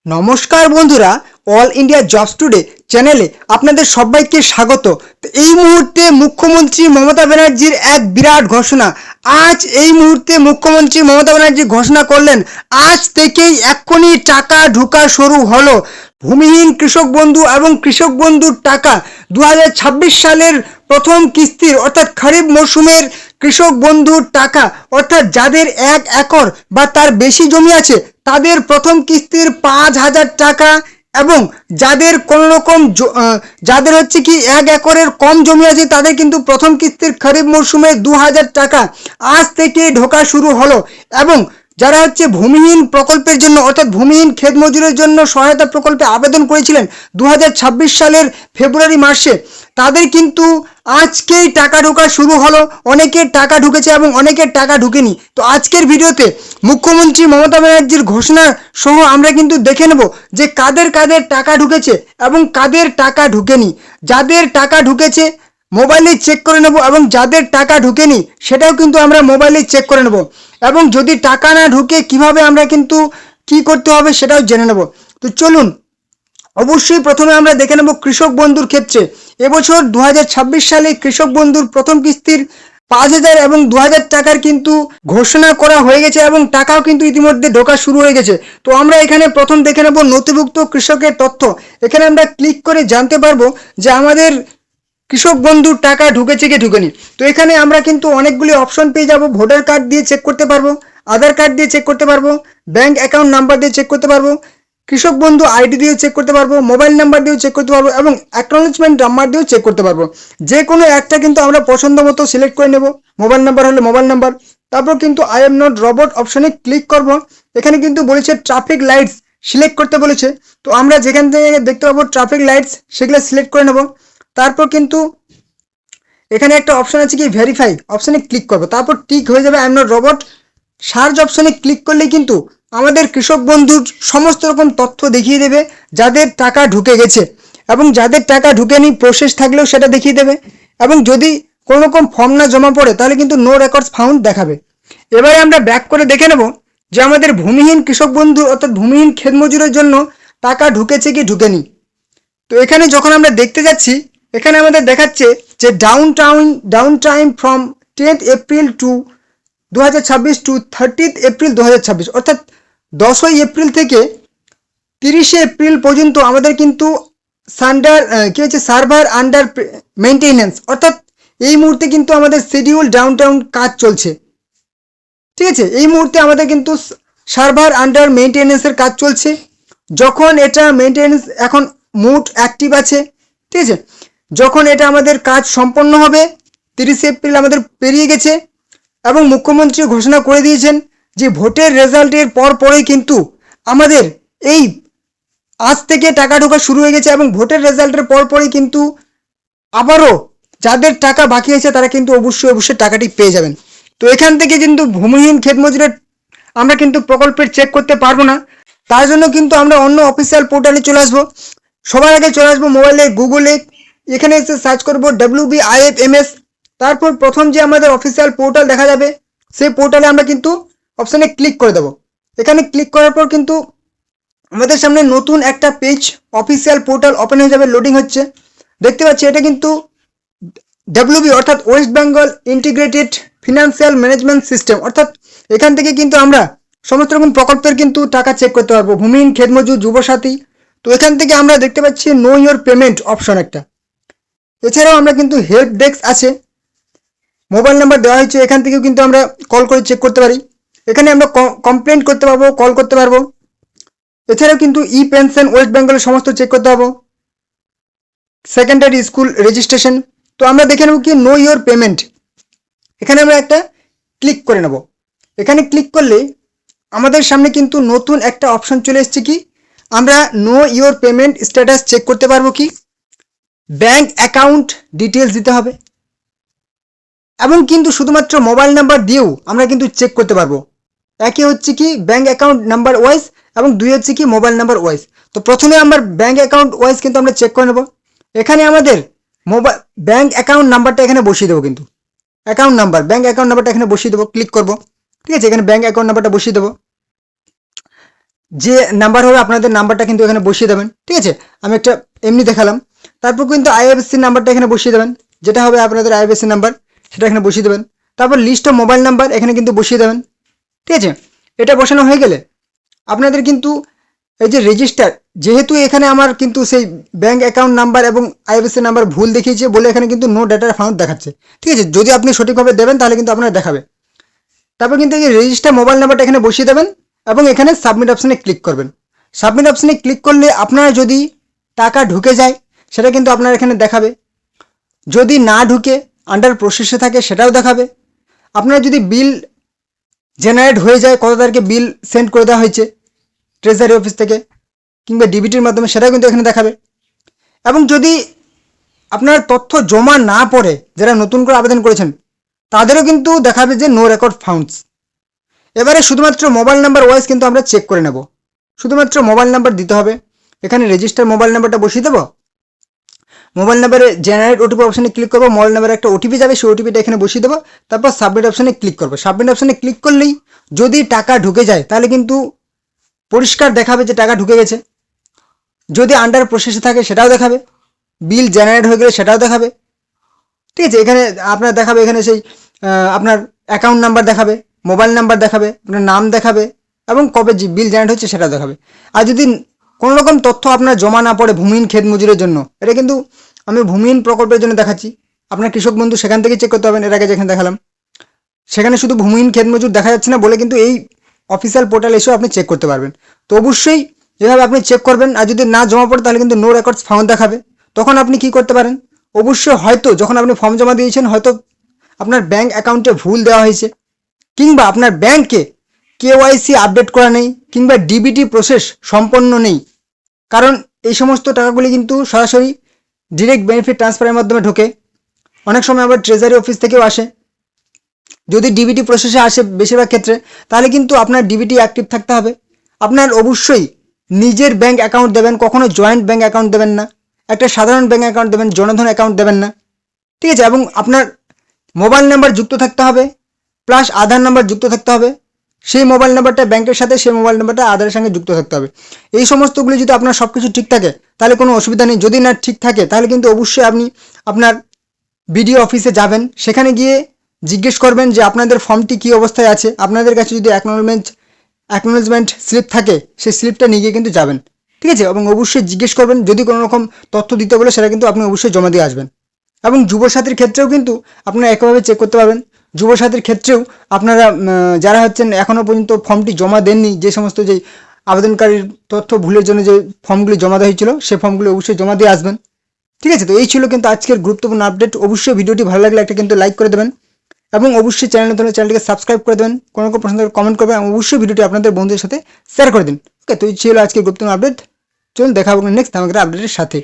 নমস্কার বন্ধুরা, all India jobs today চ্যানেলে আপনাদের সবাইকে স্বাগত। তো এই মুহূর্তে মুখ্যমন্ত্রী মমতা ব্যানার্জির এক বিরাট ঘোষণা। আজ এই মুহূর্তে মুখ্যমন্ত্রী মমতা ব্যানার্জি ঘোষণা করলেন, আজ থেকেই এক্ষুনি টাকা ঢোকা শুরু হলো। ভূমিহীন কৃষক বন্ধু এবং কৃষক বন্ধুর টাকা 2026 সালের প্রথম কিস্তির অর্থাৎ খরিফ মরশুমের কৃষক বন্ধুর টাকা, অর্থাৎ যাদের 1 একর বা তার বেশি জমি আছে তাদের প্রথম কিস্তির 5,000 টাকা, এবং যাদের কোনো রকম যাদের হচ্ছে কি 1 একরের কম জমি আছে তাদের কিন্তু প্রথম কিস্তির খরিফ মরশুমে 2,000 টাকা আজ থেকে ঢোকা শুরু হলো। এবং যারা হচ্ছে ভূমিহীন প্রকল্পের জন্য অর্থাৎ ভূমিহীন ক্ষেত মজুরের জন্য সহায়তা প্রকল্পে আবেদন করেছিলেন 2026 সালের ফেব্রুয়ারি মাসে, তাদের কিন্তু আজকেই টাকা ঢোকা শুরু হলো। অনেকের টাকা ঢুকেছে এবং অনেকের টাকা ঢুকেনি। তো আজকের ভিডিওতে মুখ্যমন্ত্রী মমতা ব্যানার্জির ঘোষণা সহ আমরা কিন্তু দেখে নেব যে কাদের কাদের টাকা ঢুকেছে এবং কাদের টাকা ঢুকেনি। যাদের টাকা ঢুকেছে মোবাইলে চেক করে নেব, এবং যাদের টাকা ঢুকেনি সেটাও কিন্তু আমরা মোবাইলে চেক করে নেব। এবং যদি টাকা না ঢুকে কিভাবে আমরা কিন্তু কি করতে হবে সেটাও জেনে নেব। তো চলুন, অবশ্যই প্রথমে আমরা দেখে নেব কৃষক বন্ধুর ক্ষেত্রে। এবছর 2026 সালে কৃষক বন্ধুর প্রথম কিস্তির 5,000 এবং 2,000 টাকার কিন্তু ঘোষণা করা হয়ে গেছে এবং টাকাও কিন্তু ইতিমধ্যে ঢোকা শুরু হয়ে গেছে। তো আমরা এখানে প্রথম দেখে নেব নথিভুক্ত কৃষকের তথ্য। এখানে আমরা ক্লিক করে জানতে পারবো যে আমাদের কৃষক বন্ধুর টাকা ঢুকেছে কি ঢুকেনি। তো এখানে আমরা কিন্তু অনেকগুলি অপশন পেয়ে যাব। ভোটার কার্ড দিয়ে চেক করতে পারবো, আধার কার্ড দিয়ে চেক করতে পারবো, ব্যাংক অ্যাকাউন্ট নাম্বার দিয়ে চেক করতে পারবো, কৃষক বন্ধু আইডি দিয়েও চেক করতে পারবো, মোবাইল নাম্বার দিয়েও চেক করতে পারবো, এবং অ্যাকনোলেজমেন্ট নাম্বার দিয়েও চেক করতে পারবো। যে কোনো একটা কিন্তু আমরা পছন্দ মতো সিলেক্ট করে নেব। মোবাইল নাম্বার হলে মোবাইল নাম্বার, তারপর কিন্তু আই এম নট রোবট অপশনে ক্লিক করব। এখানে কিন্তু বলেছে ট্রাফিক লাইটস সিলেক্ট করতে বলেছে। তো আমরা যেখান থেকে দেখতে পাবো ট্রাফিক লাইটস, সেগুলো সিলেক্ট করে নেব। তারপর কিন্তু এখানে একটা অপশন আছে কি ভেরিফাই অপশনে ক্লিক করবো, তারপর টিক হয়ে যাবে I am not robot. Search অপশনে ক্লিক করলে কিন্তু আমাদের কৃষক বন্ধুর সমস্ত রকম তথ্য দেখিয়ে দেবে যাদের টাকা ঢুকে গেছে, এবং যাদের টাকা ঢুকেনি প্রসেস থাকলেও সেটা দেখিয়ে দেবে। এবং যদি কোনো রকম ফর্ম না জমা পড়ে তাহলে কিন্তু নো রেকর্ডস ফাউন্ড দেখাবে। এবারে আমরা ব্যাক করে দেখে নেব যে আমাদের ভূমিহীন কৃষক বন্ধু অর্থাৎ ভূমিহীন ক্ষেত মজুরের জন্য টাকা ঢুকেছে কি ঢুকেনি। তো এখানে যখন আমরা দেখতে যাচ্ছি, এখানে আমাদের দেখাচ্ছে যে down time from 10th April to 2026 to 30th April 2026, অর্থাৎ 10ই এপ্রিল থেকে 30শে এপ্রিল পর্যন্ত আমাদের কিন্তু কি হচ্ছে সার্ভার আন্ডার মেনটেনেন্স, অর্থাৎ এই মুহূর্তে কিন্তু আমাদের শিডিউল ডাউন কাজ চলছে। ঠিক আছে, এই মুহূর্তে আমাদের কিন্তু সার্ভার আন্ডার মেনটেনেন্সের কাজ চলছে। যখন এটা মেনটেনেন্স এখন মোট অ্যাক্টিভ আছে, ঠিক আছে, যখন এটা আমাদের কাজ সম্পন্ন হবে 30শে এপ্রিল আমাদের পেরিয়ে গেছে, এবং মুখ্যমন্ত্রী ঘোষণা করে দিয়েছেন যে ভোটের রেজাল্টের পরেই কিন্তু আমাদের এই আজ থেকে টাকা ঢোকা শুরু হয়ে গেছে, এবং ভোটের রেজাল্টের পরেই কিন্তু আবারও যাদের টাকা বাকি আছে তারা কিন্তু অবশ্যই টাকাটি পেয়ে যাবেন। তো এখান থেকে কিন্তু ভূমিহীন ক্ষেত মজুরের আমরা কিন্তু প্রকল্পের চেক করতে পারবো না, তার জন্য কিন্তু আমরা অন্য অফিসিয়াল পোর্টালে চলে আসবো। সবার আগে চলে আসবো মোবাইলে গুগলে, এখানে এসে সার্চ করবো WBIFMS। তারপর প্রথম যে আমাদের অফিসিয়াল পোর্টাল দেখা যাবে সেই পোর্টালে আমরা কিন্তু অপশানে ক্লিক করে দেবো। এখানে ক্লিক করার পর কিন্তু আমাদের সামনে নতুন একটা পেজ অফিসিয়াল পোর্টাল ওপেন হয়ে যাবে, লোডিং হচ্ছে। দেখতে পাচ্ছি এটা কিন্তু WB অর্থাৎ West Bengal integrated financial management system, অর্থাৎ এখান থেকে কিন্তু আমরা সমস্ত রকম প্রকল্পের কিন্তু টাকা চেক করতে পারবো, ভূমিহীন ক্ষেত মজুর যুবসাথী। তো এখান থেকে আমরা দেখতে পাচ্ছি নো ইয়োর পেমেন্ট অপশন একটা। এছাড়াও আমরা কিন্তু হেল্প ডেস্ক আছে, মোবাইল নাম্বার দেওয়া হয়েছে, এখান থেকেও কিন্তু আমরা কল করে চেক করতে পারি। এখানে আমরা কমপ্লেন করতে পারবো, কল করতে পারবো। এছাড়াও কিন্তু ই পেনশন ওয়েস্ট বেঙ্গলের সমস্ত চেক করতে পারবো, সেকেন্ডারি স্কুল রেজিস্ট্রেশন। তো আমরা দেখে নেব কি নো ইয়োর পেমেন্ট, এখানে আমরা একটা ক্লিক করে নেব। এখানে ক্লিক করলে আমাদের সামনে কিন্তু নতুন একটা অপশন চলে এসছে কি আমরা know your payment status check করতে পারবো কি ব্যাংক অ্যাকাউন্ট ডিটেলস দিতে হবে, এবং কিন্তু শুধুমাত্র মোবাইল নাম্বার দিয়েও আমরা কিন্তু চেক করতে পারবো। একে হচ্ছে কি ব্যাংক অ্যাকাউন্ট নাম্বার ওয়াইজ, এবং দুই হচ্ছে কি মোবাইল নাম্বার ওয়াইজ। তো প্রথমে আমার ব্যাংক অ্যাকাউন্ট ওয়াইজ কিন্তু আমরা চেক করে নেব। এখানে আমাদের ব্যাংক অ্যাকাউন্ট নাম্বারটা এখানে বসিয়ে দেবো, কিন্তু ব্যাংক অ্যাকাউন্ট নাম্বারটা এখানে বসিয়ে দেবো, ক্লিক করবো। ঠিক আছে, এখানে ব্যাংক অ্যাকাউন্ট নাম্বারটা বসিয়ে দেবো। যে নাম্বার হবে আপনাদের নাম্বারটা কিন্তু এখানে বসিয়ে দেবেন। ঠিক আছে, আমি একটা এমনি দেখালাম। তারপর কিন্তু আইএফএসসি নাম্বারটা এখানে বসিয়ে দেবেন, যেটা হবে আপনাদের আইএফএসসি নাম্বার সেটা এখানে বসিয়ে দেবেন। তারপর লিস্ট অফ মোবাইল নাম্বার এখানে কিন্তু বসিয়ে দেবেন। ঠিক আছে, এটা বসানো হয়ে গেলে আপনাদের কিন্তু এই যে রেজিস্টার, যেহেতু এখানে আমার কিন্তু সেই ব্যাঙ্ক অ্যাকাউন্ট নাম্বার এবং আইএফএসসি নাম্বার ভুল দেখিয়েছে বলে এখানে কিন্তু নো ডেটা ফাউন্ড দেখাচ্ছে। ঠিক আছে, যদি আপনি সঠিকভাবে দেবেন তাহলে কিন্তু আপনার দেখাবে। তারপর কিন্তু এই রেজিস্টার মোবাইল নাম্বারটা এখানে বসিয়ে দেবেন এবং এখানে সাবমিট অপশানে ক্লিক করবেন। সাবমিট অপশানে ক্লিক করলে আপনার যদি টাকা ঢুকে যায় সেটা কিন্তু আপনার এখানে দেখাবে, যদি না ঢুকে আন্ডার প্রসেসে থাকে সেটাও দেখাবে। আপনার যদি বিল জেনারেট হয়ে যায়, কত তারিখে বিল সেন্ড করে দেওয়া হয়েছে ট্রেজারি অফিস থেকে কিংবা ডিবিটির মাধ্যমে, সেটাও কিন্তু এখানে দেখাবে। এবং যদি আপনার তথ্য জমা না পড়ে, যারা নতুন করে আবেদন করেছেন তাদেরও কিন্তু দেখাবে যে নো রেকর্ড ফাউন্ডস। এবারে শুধুমাত্র মোবাইল নাম্বার ওয়াইজ কিন্তু আমরা চেক করে নেব। শুধুমাত্র মোবাইল নাম্বার দিতে হবে, এখানে রেজিস্টার মোবাইল নাম্বারটা বসিয়ে দেবো। মোবাইল নাম্বারে জেনারেট ওটিপি অপশানে ক্লিক করবো, মোবাইল নাম্বারে একটা ওটিপি যাবে, সেই ওটিপিটা এখানে বসিয়ে দেবো। তারপর সাবমিট অপশানে ক্লিক করবো। সাবমিট অপশানে ক্লিক করলেই যদি টাকা ঢুকে যায় তাহলে কিন্তু পরিষ্কার দেখাবে যে টাকা ঢুকে গেছে। যদি আন্ডার প্রসেসে থাকে সেটাও দেখাবে, বিল জেনারেট হয়ে গেলে সেটাও দেখাবে। ঠিক আছে, এখানে আপনার দেখাবে, এখানে সেই আপনার অ্যাকাউন্ট নাম্বার দেখাবে, মোবাইল নাম্বার দেখাবে, আপনার নাম দেখাবে এবং কবে বিল জেনারেট হচ্ছে সেটা দেখাবে। আর যদি কোনো রকম তথ্য আপনার জমা না পড়ে ভূমিহীন ক্ষেত মজুরের জন্য, এটা কিন্তু আমি ভূমিহীন প্রকল্পের জন্য দেখাচ্ছি, আপনার কৃষক বন্ধু সেখান থেকে চেক করতে হবেন। এর আগে যেখানে দেখালাম সেখানে শুধু ভূমিহীন ক্ষেত মজুর দেখা যাচ্ছে না বলে কিন্তু এই অফিসিয়াল পোর্টাল এসেও আপনি চেক করতে পারবেন। তো অবশ্যই এভাবে আপনি চেক করবেন। আর যদি না জমা পড়ে তাহলে কিন্তু নো রেকর্ডস ফাউন্ড দেখাবে। তখন আপনি কি করতে পারেন, অবশ্যই হয়তো যখন আপনি ফর্ম জমা দিয়েছেন হয়তো আপনার ব্যাঙ্ক অ্যাকাউন্টে ভুল দেওয়া হয়েছে, কিংবা আপনার ব্যাঙ্কে কেওয়াইসি আপডেট করা নেই, কিংবা ডিবিটি প্রসেস সম্পন্ন নেই। কারণ এই সমস্ত টাকাগুলি কিন্তু সরাসরি ডিরেক্ট বেনিফিট ট্রান্সফারের মাধ্যমে ঢোকে, অনেক সময় আবার ট্রেজারি অফিস থেকেও আসে। যদি ডিবিটি প্রসেসে আসে বেশিরভাগ ক্ষেত্রে, তাহলে কিন্তু আপনার ডিবিটি অ্যাক্টিভ থাকতে হবে। আপনার অবশ্যই নিজের ব্যাঙ্ক অ্যাকাউন্ট দেবেন, কখনো জয়েন্ট ব্যাঙ্ক অ্যাকাউন্ট দেবেন না, একটা সাধারণ ব্যাঙ্ক অ্যাকাউন্ট দেবেন, জনধন অ্যাকাউন্ট দেবেন না। ঠিক আছে, এবং আপনার মোবাইল নাম্বার যুক্ত থাকতে হবে, প্লাস আধার নাম্বার যুক্ত থাকতে হবে। সেই মোবাইল নাম্বারটা ব্যাংকের সাথে, সেই মোবাইল নাম্বারটা আধারের সঙ্গে যুক্ত থাকতে হবে। এই সমস্তগুলি যদি আপনার সব কিছু ঠিক থাকে তাহলে কোনো অসুবিধা নেই। যদি না ঠিক থাকে তাহলে কিন্তু অবশ্যই আপনি আপনার বিডিও অফিসে যাবেন, সেখানে গিয়ে জিজ্ঞেস করবেন যে আপনাদের ফর্মটি কী অবস্থায় আছে। আপনাদের কাছে যদি অ্যাকনোলেজমেন্ট স্লিপ থাকে সেই স্লিপটা নিয়ে গিয়ে কিন্তু যাবেন। ঠিক আছে, এবং অবশ্যই জিজ্ঞেস করবেন, যদি কোনো রকম তথ্য দিতে বলে সেটা কিন্তু আপনি অবশ্যই জমা দিয়ে আসবেন। এবং যুবসাথীর ক্ষেত্রেও কিন্তু আপনারা একইভাবে চেক করতে পারবেন। যুবসাথীর ক্ষেত্রেও আপনারা যারা হচ্ছেন এখনও পর্যন্ত ফর্মটি জমা দেননি, যে সমস্ত যেই আবেদনকারীর তথ্য ভুলের জন্য যে ফর্মগুলি জমা দেওয়া হয়েছিল সেই ফর্মগুলি অবশ্যই জমা দিয়ে আসবেন। ঠিক আছে, তো এই ছিল কিন্তু আজকের গুরুত্বপূর্ণ আপডেট। অবশ্যই ভিডিওটি ভালো লাগলে একটা কিন্তু লাইক করে দেবেন এবং অবশ্যই চ্যানেলটিকে সাবস্ক্রাইব করে দেবেন। কোনো কোনো প্রশ্ন কমেন্ট করবেন এবং অবশ্যই ভিডিওটি আপনাদের বন্ধুদের সাথে শেয়ার করে দিন। ওকে, তো এই ছিল আজকের গুরুত্বপূর্ণ আপডেট। চলুন দেখা হবে নেক্সট আমাদের আপডেটের সাথে।